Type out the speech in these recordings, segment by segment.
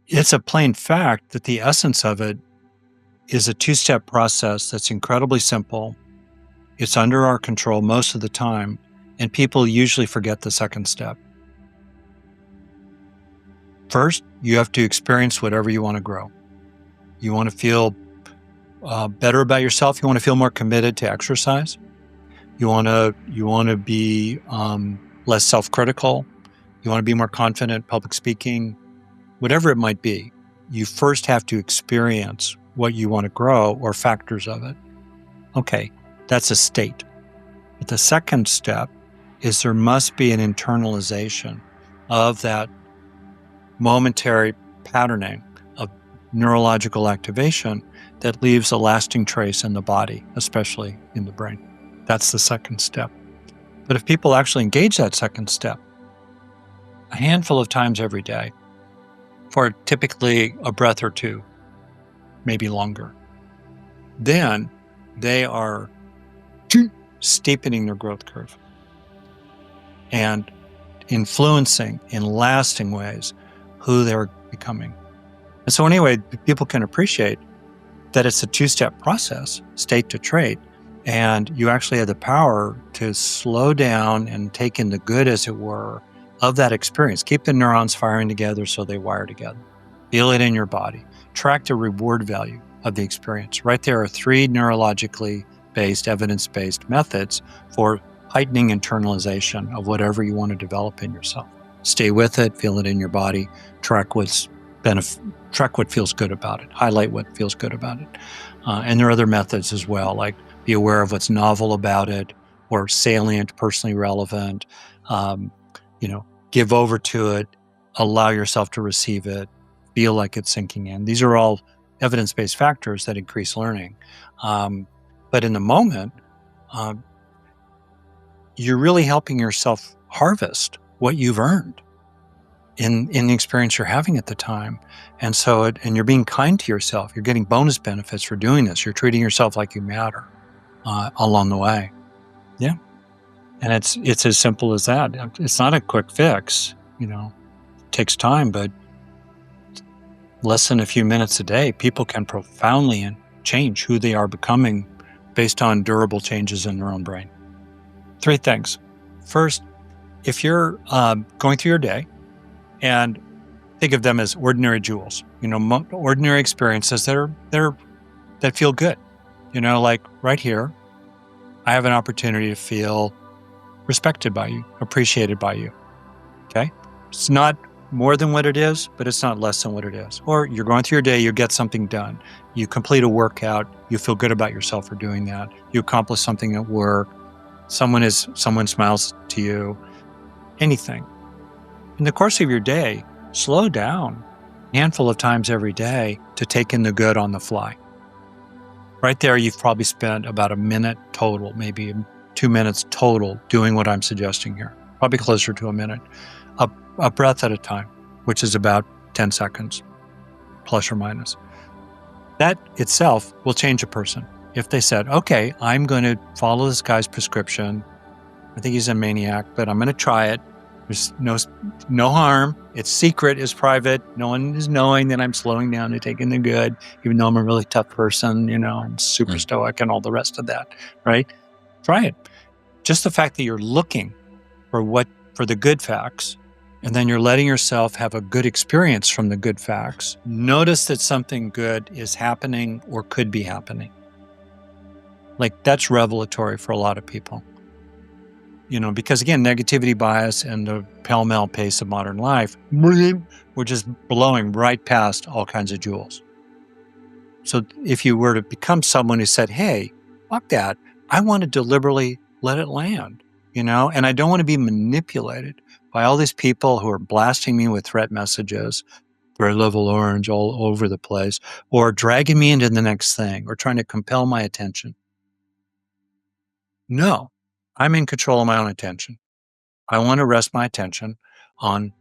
It's a plain fact that the essence of it is a two-step process that's incredibly simple. It's under our control most of the time, and people usually forget the second step. First, you have to experience whatever you want to grow. You want to feel better about yourself. You want to feel more committed to exercise. You want to be less self-critical. You want to be more confident public speaking. Whatever it might be, you first have to experience what you want to grow or factors of it. Okay, that's a state. But the second step is there must be an internalization of that momentary patterning of neurological activation that leaves a lasting trace in the body, especially in the brain. That's the second step. But if people actually engage that second step a handful of times every day, for typically a breath or two, maybe longer, then they are steepening their growth curve and influencing in lasting ways who they're becoming. And so anyway, people can appreciate that it's a two-step process, state to trait, and you actually have the power to slow down and take in the good, as it were, of that experience. Keep the neurons firing together so they wire together. Feel it in your body. Track the reward value of the experience. Right there are 3 neurologically based, evidence-based methods for heightening internalization of whatever you want to develop in yourself. Stay with it, feel it in your body, track what feels good about it, highlight what feels good about it. And there are other methods as well, like be aware of what's novel about it or salient, personally relevant, give over to it, allow yourself to receive it, feel like it's sinking in. These are all evidence-based factors that increase learning. But in the moment, you're really helping yourself harvest what you've earned in the experience you're having at the time. And so, and you're being kind to yourself. You're getting bonus benefits for doing this. You're treating yourself like you matter along the way. Yeah. And it's as simple as that. It's not a quick fix, it takes time, but less than a few minutes a day, people can profoundly change who they are becoming based on durable changes in their own brain. 3 things. First, if you're going through your day and think of them as ordinary jewels, ordinary experiences that feel good, like right here, I have an opportunity to feel respected by you, appreciated by you. Okay. It's not more than what it is, but it's not less than what it is. Or you're going through your day, you get something done. You complete a workout, you feel good about yourself for doing that. You accomplish something at work. Someone smiles to you. Anything. In the course of your day, slow down a handful of times every day to take in the good on the fly. Right there, you've probably spent about a minute total, maybe 2 minutes total doing what I'm suggesting here. Probably closer to a minute. A breath at a time, which is about 10 seconds, plus or minus. That itself will change a person. If they said, okay, I'm going to follow this guy's prescription. I think he's a maniac, but I'm going to try it. There's no harm. It's secret, it's private. No one is knowing that I'm slowing down and taking the good, even though I'm a really tough person, I'm super stoic and all the rest of that, right? Try it. Just the fact that you're looking for the good facts, and then you're letting yourself have a good experience from the good facts. Notice that something good is happening or could be happening. Like that's revelatory for a lot of people. Because again, negativity bias and the pell-mell pace of modern life, we're just blowing right past all kinds of jewels. So if you were to become someone who said, hey, fuck that, I want to deliberately let it land, and I don't want to be manipulated by all these people who are blasting me with threat messages, red level orange all over the place, or dragging me into the next thing, or trying to compel my attention. No, I'm in control of my own attention. I want to rest my attention on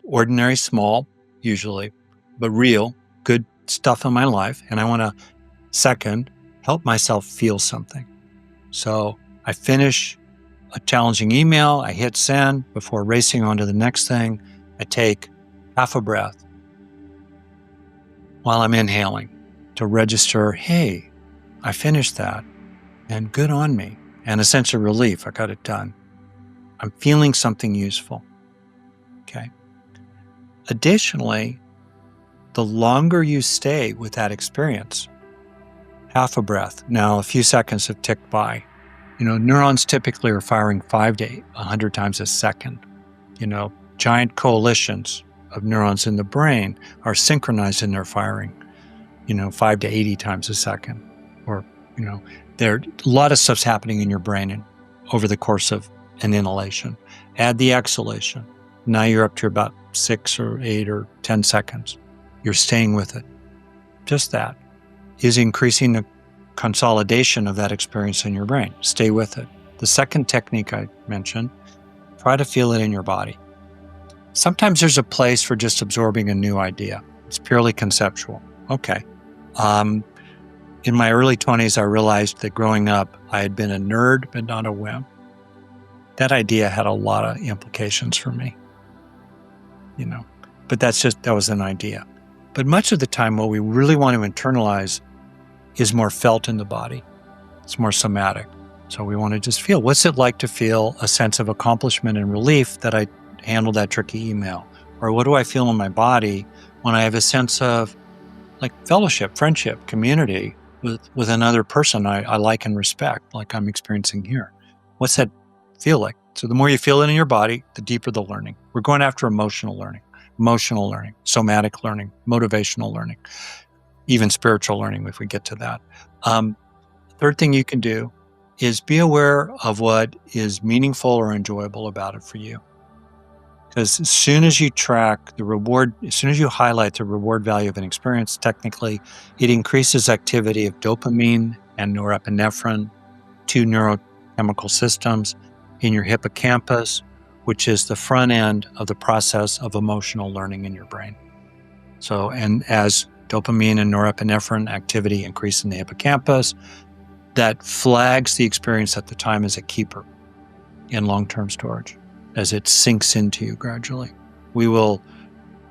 ordinary, small, usually, but real, good stuff in my life. And I want to, second, help myself feel something. So I finish a challenging email, I hit send before racing on to the next thing. I take half a breath, while I'm inhaling to register, hey, I finished that and good on me. And a sense of relief, I got it done. I'm feeling something useful. Okay. Additionally, the longer you stay with that experience, half a breath. Now, a few seconds have ticked by. Neurons typically are firing 5 to 100 times a second. Giant coalitions of neurons in the brain are synchronized in their firing, 5 to 80 times a second. Or, there a lot of stuff's happening in your brain over the course of an inhalation. Add the exhalation. Now you're up to about 6 or 8 or 10 seconds. You're staying with it. Just that is increasing the consolidation of that experience in your brain. Stay with it. The second technique I mentioned, try to feel it in your body. Sometimes there's a place for just absorbing a new idea. It's purely conceptual. Okay. In my early 20s, I realized that growing up, I had been a nerd, but not a wimp. That idea had a lot of implications for me, but that was an idea. But much of the time, what we really want to internalize is more felt in the body. It's more somatic. So we want to just feel, what's it like to feel a sense of accomplishment and relief that I handled that tricky email? Or what do I feel in my body when I have a sense of fellowship, friendship, community with another person I like and respect, like I'm experiencing here? What's that feel like? So the more you feel it in your body, the deeper the learning. We're going after emotional learning, somatic learning, motivational learning, even spiritual learning if we get to that. Third thing you can do is be aware of what is meaningful or enjoyable about it for you. Because as soon as you track the reward, as soon as you highlight the reward value of an experience, technically, it increases activity of dopamine and norepinephrine, two neurochemical systems in your hippocampus, which is the front end of the process of emotional learning in your brain. So, and as dopamine and norepinephrine activity increase in the hippocampus, that flags the experience at the time as a keeper in long-term storage, as it sinks into you gradually. We will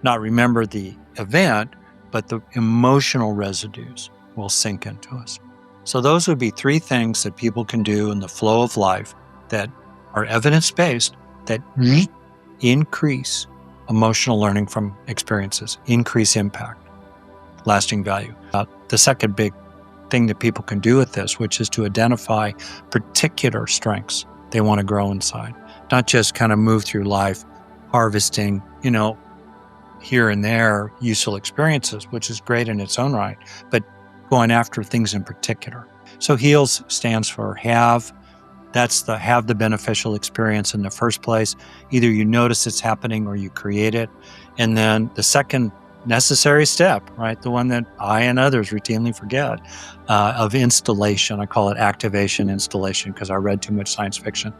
not remember the event, but the emotional residues will sink into us. So those would be 3 things that people can do in the flow of life that are evidence-based, that increase emotional learning from experiences, increase impact, lasting value. The second big thing that people can do with this, which is to identify particular strengths they want to grow inside, not just kind of move through life harvesting, here and there useful experiences, which is great in its own right, but going after things in particular. So HEALS stands for have. That's have the beneficial experience in the first place. Either you notice it's happening or you create it. And then the second necessary step, right? The one that I and others routinely forget, of installation. I call it activation installation because I read too much science fiction.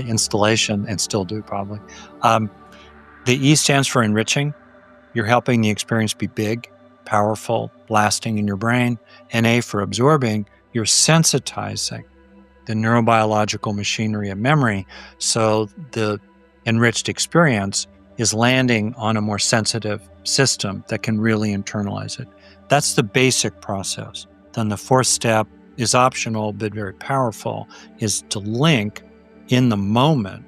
Installation, and still do probably. The E stands for enriching. You're helping the experience be big, powerful, lasting in your brain. And A for absorbing. You're sensitizing the neurobiological machinery of memory, so the enriched experience is landing on a more sensitive system that can really internalize it. That's the basic process. Then the fourth step is optional but very powerful, is to link in the moment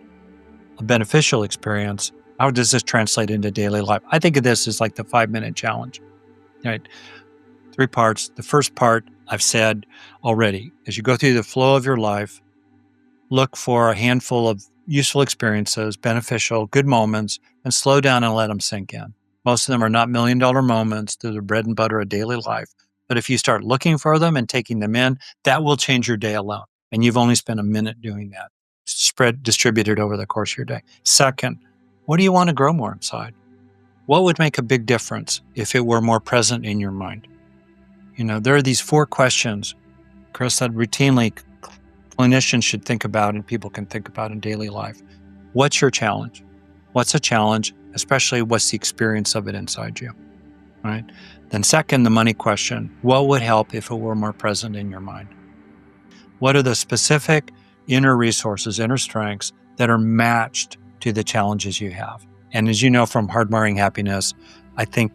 a beneficial experience. How does this translate into daily life? I think of this as like the 5-minute challenge, right? 3 parts. The first part I've said already, as you go through the flow of your life, look for a handful of useful experiences, beneficial, good moments, and slow down and let them sink in. Most of them are not $1 million moments. They're the bread and butter of daily life. But if you start looking for them and taking them in, that will change your day alone. And you've only spent a minute doing that. Distributed over the course of your day. Second, what do you want to grow more inside? What would make a big difference if it were more present in your mind? There are these 4 questions, Chris, that routinely clinicians should think about and people can think about in daily life. What's your challenge? What's a challenge? Especially what's the experience of it inside you, right? Then second, the money question. What would help if it were more present in your mind? What are the specific inner resources, inner strengths that are matched to the challenges you have? And as you know from Hardwiring Happiness, I think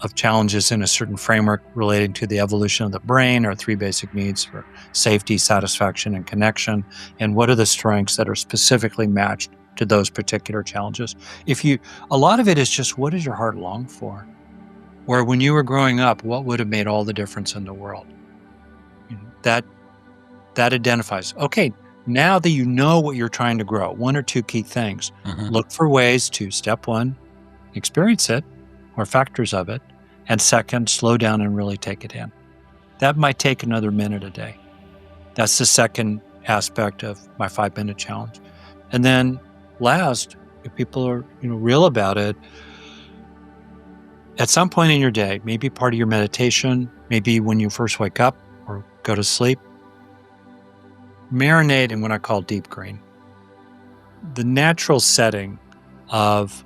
of challenges in a certain framework relating to the evolution of the brain, or 3 basic needs for safety, satisfaction, and connection, and what are the strengths that are specifically matched to those particular challenges. A lot of it is just, what does your heart long for? Or when you were growing up, what would have made all the difference in the world? That identifies, okay, now that you know what you're trying to grow, 1 or 2 key things. Look for ways to, step 1, experience it or factors of it, and second, slow down and really take it in. That might take another minute a day. That's the second aspect of my 5-minute challenge. And then last, if people are real about it, at some point in your day, maybe part of your meditation, maybe when you first wake up or go to sleep, marinate in what I call deep green. The natural setting of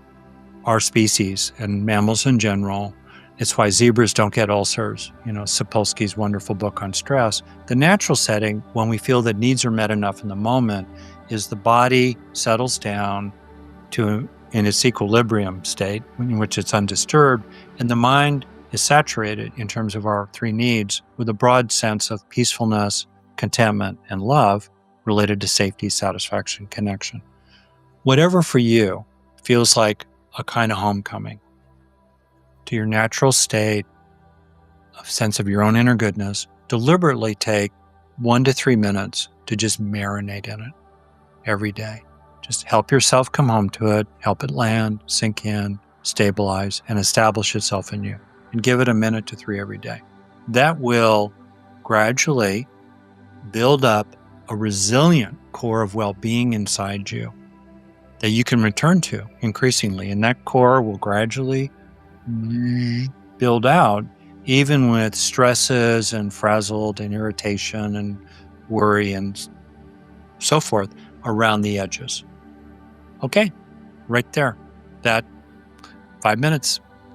our species and mammals in general, it's why zebras don't get ulcers, Sapolsky's wonderful book on stress. The natural setting, when we feel that needs are met enough in the moment, is the body settles down in its equilibrium state, in which it's undisturbed, and the mind is saturated in terms of our 3 needs with a broad sense of peacefulness, contentment, and love related to safety, satisfaction, connection. Whatever for you feels like a kind of homecoming to your natural state, a sense of your own inner goodness, deliberately take 1 to 3 minutes to just marinate in it every day. Just help yourself come home to it, help it land, sink in, stabilize, and establish itself in you. And give it 1 minute to 3 every day. That will gradually build up a resilient core of well-being inside you that you can return to increasingly. And that core will gradually build out, even with stresses and frazzled and irritation and worry and so forth around the edges. Okay, right there. That 5 minutes